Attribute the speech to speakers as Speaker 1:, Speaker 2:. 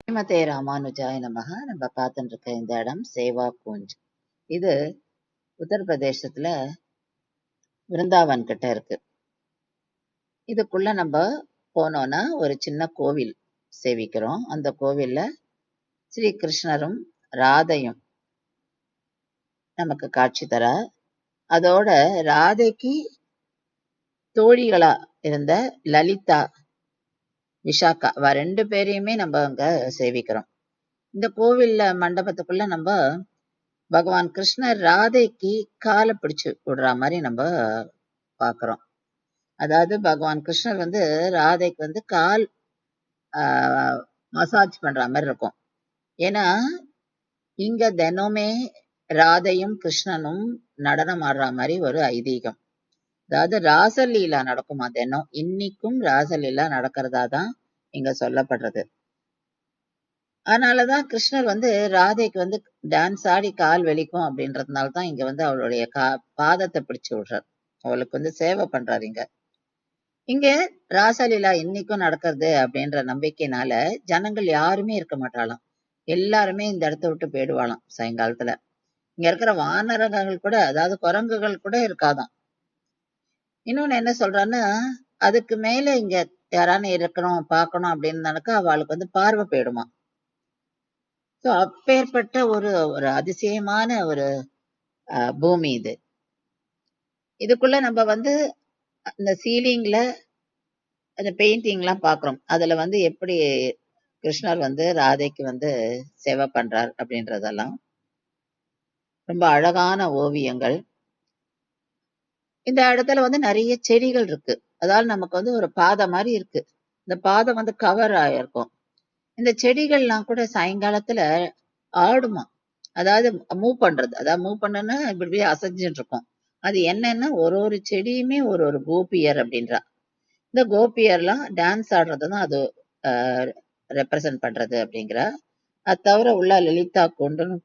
Speaker 1: ஸ்ரீமதே ராமானுஜாய நமக. நம்ம பார்த்துட்டு இருக்க இந்த இடம் சேவா குஞ்ச். இது உத்தரப்பிரதேசத்துல விருந்தாவன் கிட்ட இருக்கு. இதுக்குள்ள நம்ம போனோம்னா ஒரு சின்ன கோவில் சேவிக்கிறோம். அந்த கோவில்ல ஸ்ரீ கிருஷ்ணரும் ராதையும் நமக்கு காட்சி தர, அதோட ராதைக்கு தோழிகளா இருந்த லலிதா, விஷாக்கா ரெண்டு பேரையுமே நம்ம அங்க சேவிக்கிறோம். இந்த கோவில்ல மண்டபத்துக்குள்ள நம்ம பகவான் கிருஷ்ணர் ராதைக்கு காலை பிடிச்சு விடுற மாதிரி நம்ம பாக்குறோம். அதாவது பகவான் கிருஷ்ணர் ராதைக்கு கால் மசாஜ் பண்ற மாதிரி இருக்கும். ஏன்னா இங்க தினமே ராதையும் கிருஷ்ணனும் நடனம் ஆடுற மாதிரி ஒரு ஐதீகம். அதாவது ராசலீலா நடக்குமா தினம், இன்னைக்கும் ராசலீலா நடக்கிறதா தான் இங்க சொல்லப்படுறது. அதனாலதான் கிருஷ்ணர் ராதைக்கு டான்ஸ் ஆடி கால் வலிக்கும் அப்படின்றதுனாலதான் இங்க அவளுடைய பாதத்தை பிடிச்சு விடுறார். அவளுக்கு சேவை பண்றாரு. இங்க ராசலீலா இன்னைக்கும் நடக்கிறது அப்படின்ற நம்பிக்கையினால ஜனங்கள் யாருமே இருக்க மாட்டாளாம். எல்லாருமே இந்த இடத்த விட்டு போயிடுவாளாம் சாயங்காலத்துல. இங்க இருக்கிற வானரங்கள் கூட, அதாவது குரங்குகள் கூட இருக்காதாம். இன்னொன்னு என்ன சொல்றான்னா, அதுக்கு மேல இங்க யாரானு இருக்கணும் பார்க்கணும் அப்படின்னு அவளுக்கு பார்வை போயிடுமா. சோ அப்பேற்பட்ட ஒரு ஒரு அதிசயமான ஒரு பூமி இது. இதுக்குள்ள நம்ம அந்த சீலிங்ல அந்த பெயிண்டிங் எல்லாம் பாக்குறோம். அதுல எப்படி கிருஷ்ணர் ராதைக்கு சேவை பண்றார் அப்படின்றதெல்லாம் ரொம்ப அழகான ஓவியங்கள். இந்த இடத்துல நிறைய செடிகள் இருக்கு. அதாவது நமக்கு ஒரு பாதை மாதிரி இருக்கு. இந்த பாதை கவர் ஆயிருக்கும். இந்த செடிகள்லாம் கூட சாயங்காலத்துல ஆடுமா. அதாவது மூவ் பண்றது. அதாவது மூவ் பண்ணனா இப்படி அசைஞ்சுட்டு இருக்கும். அது என்னன்னா ஒரு ஒரு செடியுமே ஒரு ஒரு கோபியர் அப்படின்றா. இந்த கோபியர்லாம் டான்ஸ் ஆடுறதுதான் அது ரெப்ரசன்ட் பண்றது அப்படிங்கிற. அது தவிர உள்ள லலிதா குண்டுன்னு